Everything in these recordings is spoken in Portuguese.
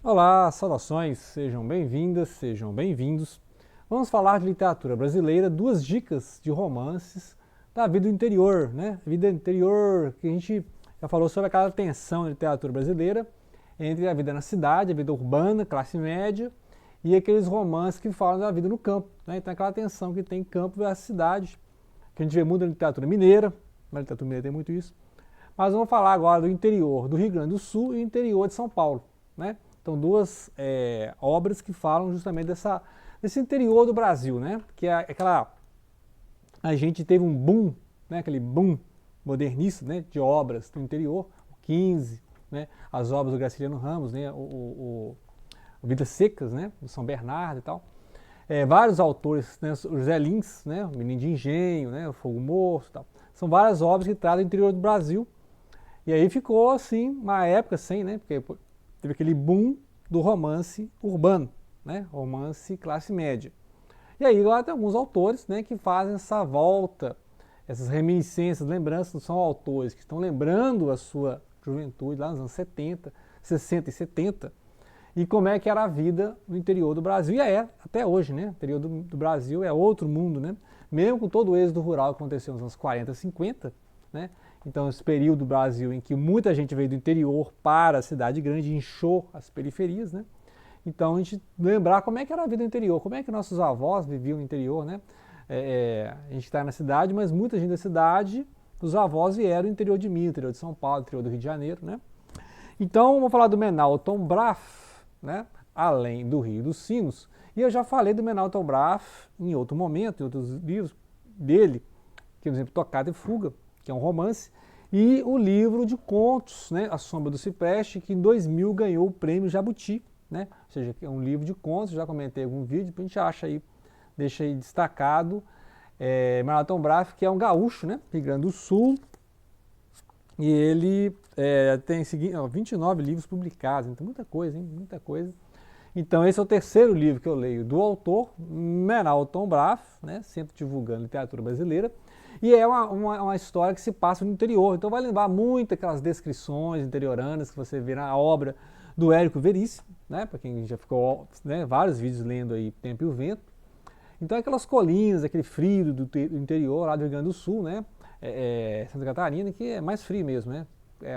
Olá, saudações, sejam bem-vindas, sejam bem-vindos. Vamos falar de literatura brasileira, duas dicas de romances da vida do interior, né? Vida interior, que a gente já falou sobre aquela tensão da literatura brasileira entre a vida na cidade, a vida urbana, classe média, e aqueles romances que falam da vida no campo, né? Então aquela tensão que tem campo versus cidade, que a gente vê muito na literatura mineira, na literatura mineira tem muito isso. Mas vamos falar agora do interior do Rio Grande do Sul e interior de São Paulo, né? Então, duas obras que falam justamente desse interior do Brasil, né? Que é aquela. A gente teve um boom, né? Aquele boom modernista, né? De obras do interior, o 15, né? As obras do Graciliano Ramos, né? O Vidas Secas, né? Do São Bernardo e tal. Vários autores, né? O José Lins, né? O Menino de Engenho, né? O Fogo Morto e tal. São várias obras que tratam do interior do Brasil. E aí ficou assim, uma época sem, né? Porque teve aquele boom do romance urbano, né? Romance classe média. E aí lá tem alguns autores, né, que fazem essa volta, essas reminiscências, lembranças, são autores que estão lembrando a sua juventude lá nos anos 70, 60 e 70, e como é que era a vida no interior do Brasil. E até hoje, né? O interior do Brasil é outro mundo, né? Mesmo com todo o êxodo rural que aconteceu nos anos 40, 50, né? Então, esse período do Brasil em que muita gente veio do interior para a cidade grande, inchou as periferias, né? Então, a gente lembrar como é que era a vida no interior, como é que nossos avós viviam no interior, né? A gente está na cidade, mas muita gente da cidade, os avós vieram do interior de Minas, interior de São Paulo, interior do Rio de Janeiro, né? Então, vamos falar do Menalton Braff, né? Além do Rio dos Sinos. E eu já falei do Menalton Braff em outro momento, em outros livros dele, que, por exemplo, Tocada e Fuga, que é um romance, e o livro de contos, né, A Sombra do Cipreste, que em 2000 ganhou o prêmio Jabuti, né? Ou seja, é um livro de contos, já comentei em algum vídeo, a gente acha aí, deixa aí destacado, Menalton Braff, que é um gaúcho, né, Rio Grande do Sul, e ele tem 29 livros publicados, então muita coisa, hein? Muita coisa. Então esse é o terceiro livro que eu leio do autor, Menalton Braff, né? Sempre divulgando literatura brasileira. E é uma história que se passa no interior, então vai lembrar muito aquelas descrições interioranas que você vê na obra do Érico Veríssimo, né? Para quem já ficou, né, vários vídeos lendo aí Tempo e o Vento. Então aquelas colinas, aquele frio do interior lá do Rio Grande do Sul, né? Santa Catarina, que é mais frio mesmo, né?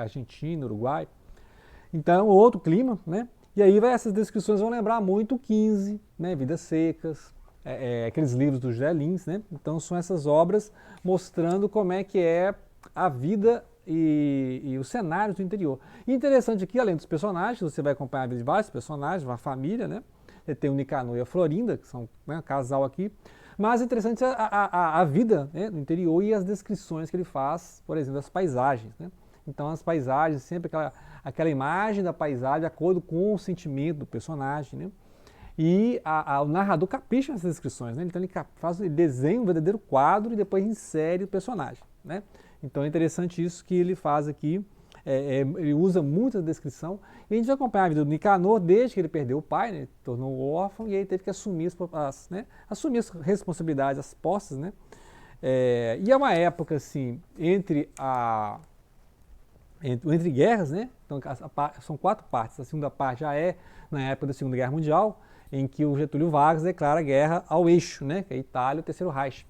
Argentina, Uruguai. Então é um outro clima, né? E aí essas descrições vão lembrar muito o 15, né? Vidas Secas, aqueles livros do José Lins, né? Então são essas obras mostrando como é que é a vida e os cenários do interior. E interessante aqui, além dos personagens, você vai acompanhar a vida de vários personagens, uma família, né? Você tem o Nicanor e a Florinda, que são, né, um casal aqui. Mas interessante é a vida, né, no interior e as descrições que ele faz, por exemplo, das paisagens, né? Então as paisagens, sempre aquela imagem da paisagem de acordo com o sentimento do personagem, né? E o narrador capricha nessas descrições, né? Então ele desenha um verdadeiro quadro e depois insere o personagem, né? Então é interessante isso que ele faz aqui. Ele usa muita descrição. E a gente vai acompanhar a vida do Nicanor desde que ele perdeu o pai, né? Ele tornou órfão e aí teve que assumir assumir as responsabilidades, as posses, né? E é uma época assim entre guerras, né? Então são 4 partes. A segunda parte já é na época da Segunda Guerra Mundial, em que o Getúlio Vargas declara guerra ao eixo, né? Que é a Itália e o Terceiro Reich.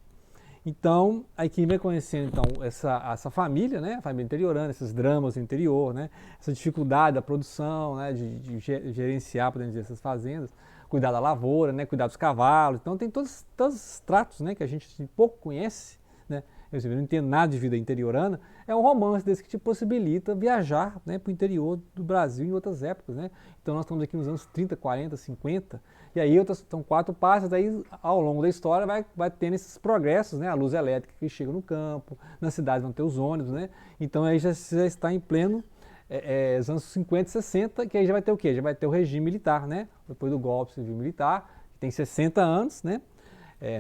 Então, aí quem vai conhecendo então, essa família, né, a família interiorana, esses dramas do interior, né, essa dificuldade da produção, né, de gerenciar, podemos dizer, essas fazendas, cuidar da lavoura, né, cuidar dos cavalos. Então, tem todos os tratos, né, que a gente assim, pouco conhece, né, eu não entendo nada de vida interiorana. É um romance desse que te possibilita viajar, né, para o interior do Brasil em outras épocas. Né? Então, nós estamos aqui nos anos 30, 40, 50, e aí são 4 passos, aí ao longo da história vai tendo esses progressos, né? A luz elétrica que chega no campo, nas cidades vão ter os ônibus, né? Então aí já está em pleno os anos 50 e 60, que aí já vai ter o quê? Já vai ter o regime militar, né? Depois do golpe civil militar, que tem 60 anos, né?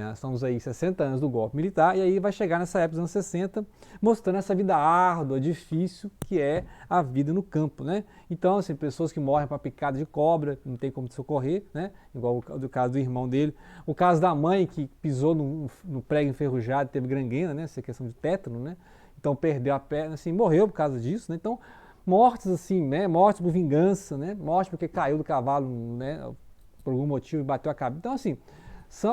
Nós estamos aí 60 anos do golpe militar, e aí vai chegar nessa época dos anos 60, mostrando essa vida árdua, difícil, que é a vida no campo, né? Então, assim, pessoas que morrem para picada de cobra, não tem como socorrer, né? Igual o caso do irmão dele. O caso da mãe que pisou no prego enferrujado, teve gangrena, né? Essa questão de tétano, né? Então perdeu a perna, assim, morreu por causa disso, né? Então, mortes assim, né? Mortes por vingança, né? Morte porque caiu do cavalo, né? Por algum motivo e bateu a cabeça. Então assim,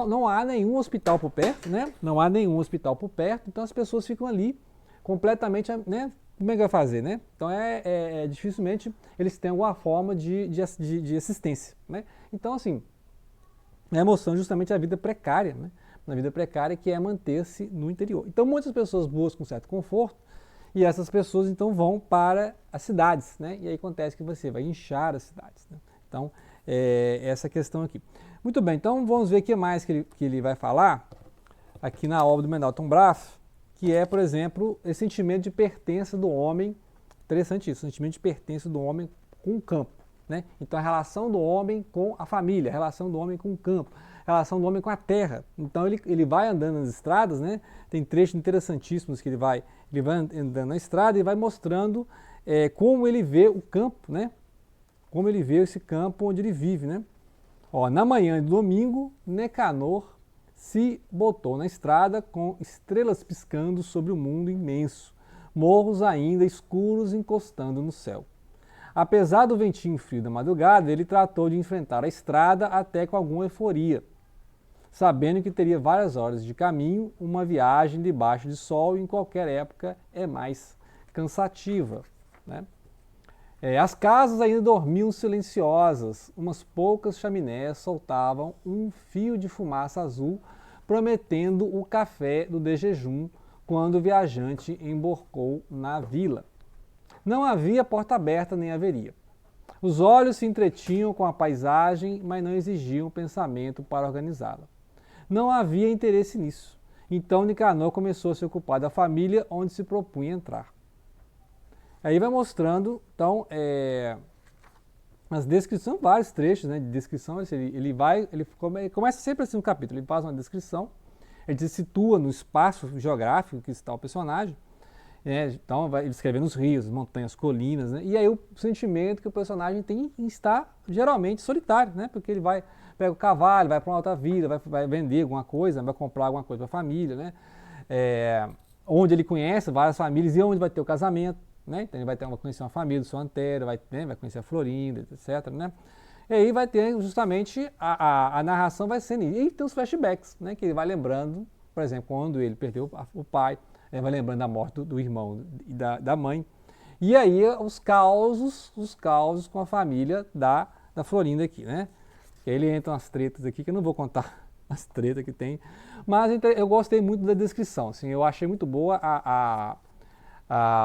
não há nenhum hospital por perto, né? Não há nenhum hospital por perto, então as pessoas ficam ali completamente, né? Como é que vai fazer, né? Então dificilmente eles têm alguma forma de assistência, né? Então assim, mostrando justamente a vida precária, né? Na vida precária que é manter-se no interior. Então muitas pessoas buscam um certo conforto e essas pessoas então vão para as cidades, né? E aí acontece que você vai inchar as cidades, né? Então, essa questão aqui. Muito bem, então vamos ver o que mais que ele vai falar aqui na obra do Menalton Braff, que é, por exemplo, esse sentimento de pertença do homem, interessante isso, o sentimento de pertença do homem com o campo, né? Então a relação do homem com a família, a relação do homem com o campo, a relação do homem com a terra. Então ele vai andando nas estradas, né? Tem trechos interessantíssimos que ele vai andando na estrada e vai mostrando como ele vê o campo, né? Como ele vê esse campo onde ele vive, né? Ó, na manhã de domingo, Necanor se botou na estrada com estrelas piscando sobre o mundo imenso, morros ainda escuros encostando no céu. Apesar do ventinho frio da madrugada, ele tratou de enfrentar a estrada até com alguma euforia, sabendo que teria várias horas de caminho, uma viagem debaixo de sol em qualquer época é mais cansativa, né? As casas ainda dormiam silenciosas, umas poucas chaminés soltavam um fio de fumaça azul, prometendo o café do desjejum quando o viajante embarcou na vila. Não havia porta aberta nem haveria. Os olhos se entretinham com a paisagem, mas não exigiam pensamento para organizá-la. Não havia interesse nisso. Então Nicanor começou a se ocupar da família onde se propunha entrar. Aí vai mostrando, então, as descrições, vários trechos, né, de descrição. Ele começa sempre assim no capítulo, ele faz uma descrição, ele se situa no espaço geográfico que está o personagem, então ele escrevendo os rios, montanhas, colinas, né, e aí o sentimento que o personagem tem em estar geralmente solitário, né, porque ele pega o cavalo, vai para uma outra vida, vai vender alguma coisa, vai comprar alguma coisa para a família, né, onde ele conhece várias famílias e onde vai ter o casamento. Né? Então ele vai conhecer uma família do seu Antero, vai conhecer a Florinda, etc. Né? E aí vai ter justamente a narração vai sendo. E tem os flashbacks, né? Que ele vai lembrando, por exemplo, quando ele perdeu o pai, ele vai lembrando da morte do irmão e da mãe. E aí os causos com a família da Florinda aqui, né? E aí ele entra umas tretas aqui que eu não vou contar as tretas que tem, mas eu gostei muito da descrição, assim, eu achei muito boa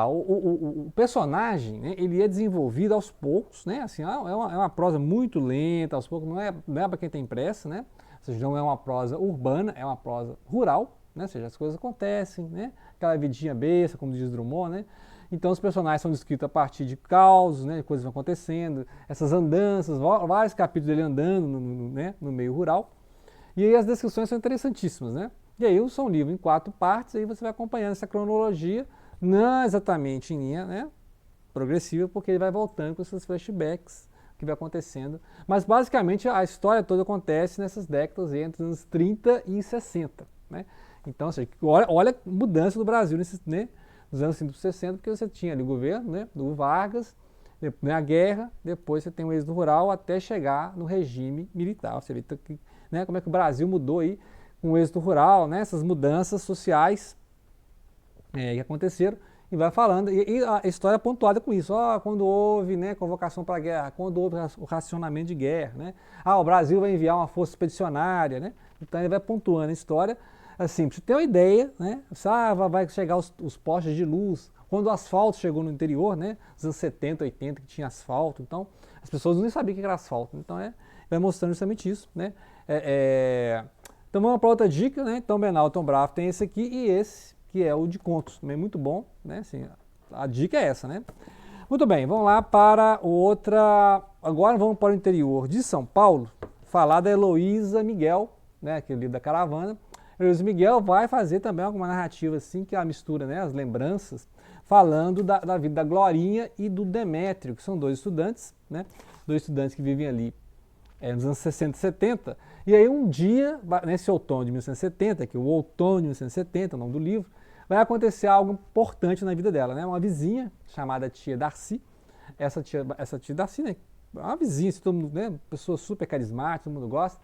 o personagem, né, ele é desenvolvido aos poucos, né, assim, é uma prosa muito lenta, aos poucos, não é para quem tem pressa, né, ou seja, não é uma prosa urbana, é uma prosa rural, né, ou seja, as coisas acontecem, né, aquela vidinha besta, como diz Drummond, né, então os personagens são descritos a partir de causos, né, coisas vão acontecendo, essas andanças, vários capítulos dele andando no meio rural, e aí as descrições são interessantíssimas, né, e aí são um livro em 4 partes, aí você vai acompanhando essa cronologia, não exatamente em linha, né, progressiva, porque ele vai voltando com esses flashbacks que vai acontecendo. Mas basicamente a história toda acontece nessas décadas entre os anos 30 e 60. Né? Então, assim, olha a mudança do Brasil nos anos 50 e 60, porque você tinha ali o governo, né, do Vargas, a guerra, depois você tem o êxodo rural até chegar no regime militar. Você vê né, como é que o Brasil mudou aí com o êxodo rural, né, essas mudanças sociais que aconteceram, e vai falando, e a história é pontuada com isso, quando houve, né, convocação para a guerra, quando houve o racionamento de guerra, né, o Brasil vai enviar uma força expedicionária, né, então ele vai pontuando a história, assim, para você ter uma ideia, né, vai chegar os postes de luz, quando o asfalto chegou no interior, né, nos anos 70, 80, que tinha asfalto, então as pessoas nem sabiam o que era asfalto, então vai mostrando justamente isso, né, então vamos para outra dica, né, então Menalton Braff tem esse aqui e esse, que é o de contos, também muito bom, né? Assim, a dica é essa, né? Muito bem, vamos lá para outra. Agora vamos para o interior de São Paulo, falar da Heloísa Miguel, né? Aquele livro da caravana. Heloísa Miguel vai fazer também alguma narrativa assim, que ela mistura, né, as lembranças, falando da vida da Glorinha e do Demétrio, que são 2 estudantes, né? 2 estudantes que vivem ali nos anos 60 e 70. E aí um dia, nesse outono de 1970, que é o outono de 1970, o nome do livro, vai acontecer algo importante na vida dela, né? Uma vizinha chamada tia Darcy essa tia Darcy, né, uma vizinha, todo mundo, né, pessoa super carismática, todo mundo gosta.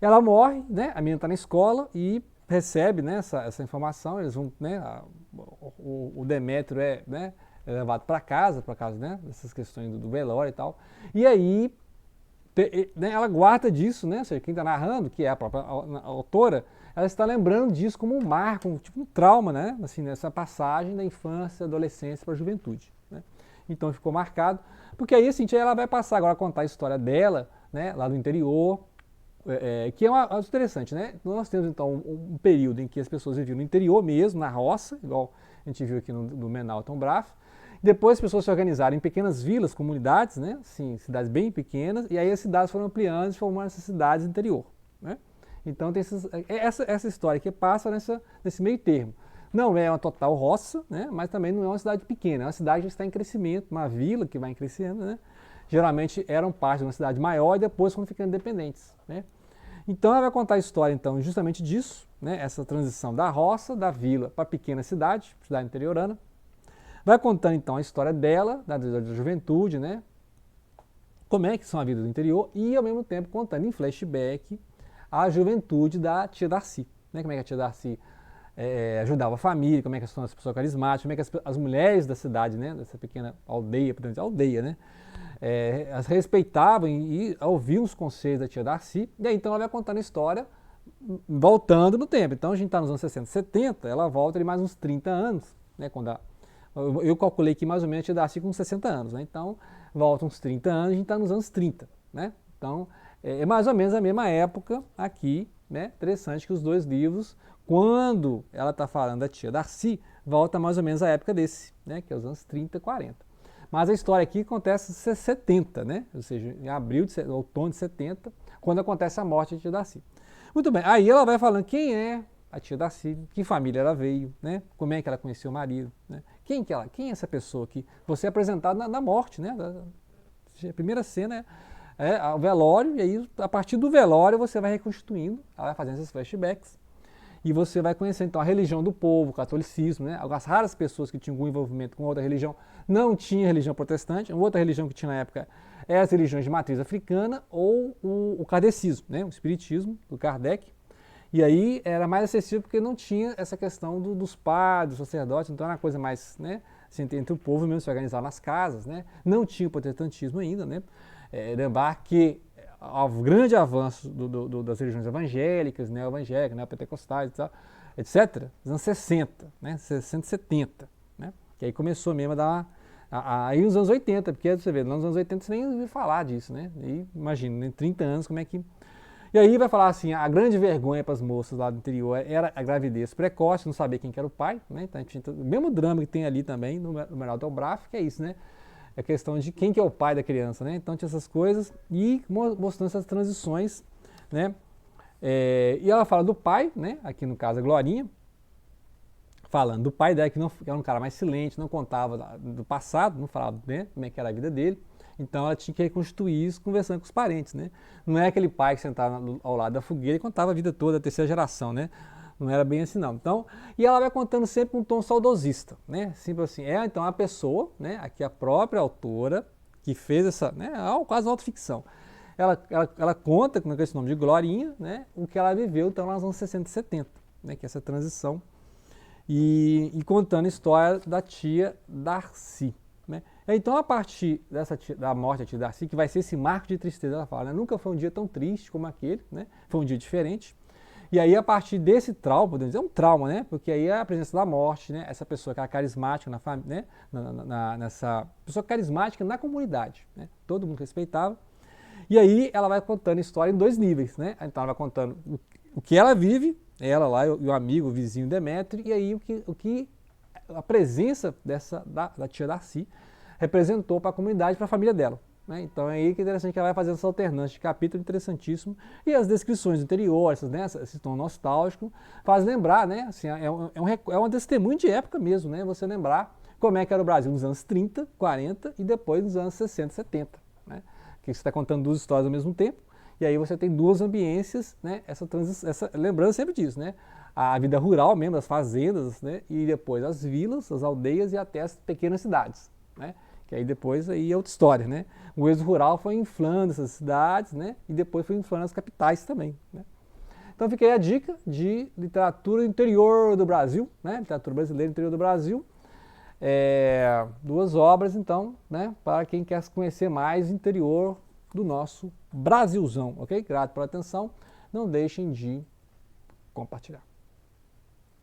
Ela morre, né, a menina está na escola e recebe, né, essa informação, eles vão, né, o Demétrio né, é levado para casa, né, dessas questões do velório e tal. E aí, né, ela guarda disso, né, ou seja, quem está narrando, que é a própria autora, ela está lembrando disso como um marco, tipo um trauma, né, assim, nessa passagem da infância, adolescência para a juventude. Né. Então ficou marcado, porque aí assim, ela vai passar agora a contar a história dela, né, lá do interior, que é uma interessante, né? Nós temos então um período em que as pessoas viviam no interior mesmo, na roça, igual a gente viu aqui no Menal Tom Braf. Depois as pessoas se organizaram em pequenas vilas, comunidades, né? Assim, cidades bem pequenas, e aí as cidades foram ampliando e formando essas cidades interior. Né? Então tem essa história que passa nesse meio termo. Não é uma total roça, né? Mas também não é uma cidade pequena, é uma cidade que está em crescimento, uma vila que vai crescendo, né? Geralmente eram parte de uma cidade maior e depois foram ficando independentes. Né? Então ela vai contar a história então justamente disso, né? Essa transição da roça, da vila para a pequena cidade interiorana. Vai contando então a história dela, da juventude, né? Como é que são a vida do interior e ao mesmo tempo contando em flashback a juventude da tia Darcy. Né? Como é que a tia Darcy ajudava a família, como é que são as pessoas carismáticas, como é que as mulheres da cidade, né? Dessa pequena aldeia, né? As respeitavam e ouviam os conselhos da tia Darcy, e aí então ela vai contando a história voltando no tempo. Então a gente está nos anos 60, 70, ela volta de mais uns 30 anos, né, eu calculei que mais ou menos a tia Darcy com 60 anos, né, então volta uns 30 anos, a gente está nos anos 30, né, então é mais ou menos a mesma época aqui, né, interessante que os dois livros, quando ela está falando da tia Darcy, volta mais ou menos a época desse, né, que é os anos 30, 40. Mas a história aqui acontece em 70, né? Ou seja, em abril, outono de 70, quando acontece a morte da tia Darcy. Muito bem, aí ela vai falando quem é a tia Darcy, que família ela veio, né? Como é que ela conheceu o marido, né? Quem é essa pessoa aqui? Você é apresentado na morte, né? A primeira cena é o velório, e aí a partir do velório você vai reconstituindo, ela vai fazendo esses flashbacks, e você vai conhecer então a religião do povo, o catolicismo, né? Algumas raras pessoas que tinham algum envolvimento com outra religião não tinha religião protestante, uma outra religião que tinha na época é as religiões de matriz africana ou o kardecismo, né? O espiritismo do Kardec. E aí era mais acessível porque não tinha essa questão dos padres, dos sacerdotes, então era uma coisa mais, né, assim, entre o povo mesmo se organizar nas casas, né? Não tinha o protestantismo ainda, né? Lembrar que o grande avanço das religiões evangélicas, neo-evangélicas, neopentecostais, etc., nos anos 60, né, 60 e 70, né, que aí começou mesmo a dar aí nos anos 80, porque você vê, nos anos 80 você nem ouviu falar disso, né, e imagina, em 30 anos como é que... E aí vai falar assim, a grande vergonha para as moças lá do interior era a gravidez precoce, não saber quem que era o pai, né, então a gente tinha o mesmo drama que tem ali também no Menal Del Braf, que é isso, né, a questão de quem que é o pai da criança, né? Então tinha essas coisas e mostrando essas transições, né? E ela fala do pai, né? Aqui no caso a Glorinha, falando do pai dela, que era um cara mais silente, não contava do passado, não falava, né, como é que era a vida dele. Então ela tinha que reconstituir isso conversando com os parentes, né? Não é aquele pai que sentava ao lado da fogueira e contava a vida toda, a terceira geração, né? Não era bem assim não. Então, e ela vai contando sempre com um tom saudosista, né? Sempre assim, então a pessoa, né? Aqui a própria autora que fez essa, né? Quase autoficção. Ela conta com esse nome de Glorinha, né? O que ela viveu então nos anos 60 e 70, né? Que é essa transição e contando a história da tia Darcy, né? Então a partir da morte da tia Darcy, que vai ser esse marco de tristeza, ela fala, né? Nunca foi um dia tão triste como aquele, né? Foi um dia diferente. E aí, a partir desse trauma, podemos dizer, é um trauma, né? Porque aí é a presença da morte, né? Essa pessoa que era carismática na família, né? Nessa pessoa carismática na comunidade, né? Todo mundo respeitava. E aí ela vai contando a história em dois níveis, né? Então ela vai contando o que ela vive, ela lá e o amigo, o vizinho Demétrio, e aí o que a presença da tia Darcy representou para a comunidade, para a família dela. Né? Então é aí que é interessante que ela vai fazendo essa alternância de capítulo interessantíssimo e as descrições do interior, esse tom nostálgico, faz lembrar, né? Assim, é um testemunho de época mesmo, né? Você lembrar como é que era o Brasil nos anos 30, 40 e depois nos anos 60, 70. Né? Que você está contando duas histórias ao mesmo tempo e aí você tem duas ambiências, né? Lembrando sempre disso, né? A vida rural mesmo, as fazendas, né? E depois as vilas, as aldeias e até as pequenas cidades, né? Que aí depois aí é outra história, né? O êxodo rural foi inflando essas cidades, né? E depois foi inflando as capitais também, né? Então fica aí a dica de literatura interior do Brasil, né? Literatura brasileira interior do Brasil. Duas obras, então, né? Para quem quer conhecer mais o interior do nosso Brasilzão, ok? Grato pela atenção. Não deixem de compartilhar.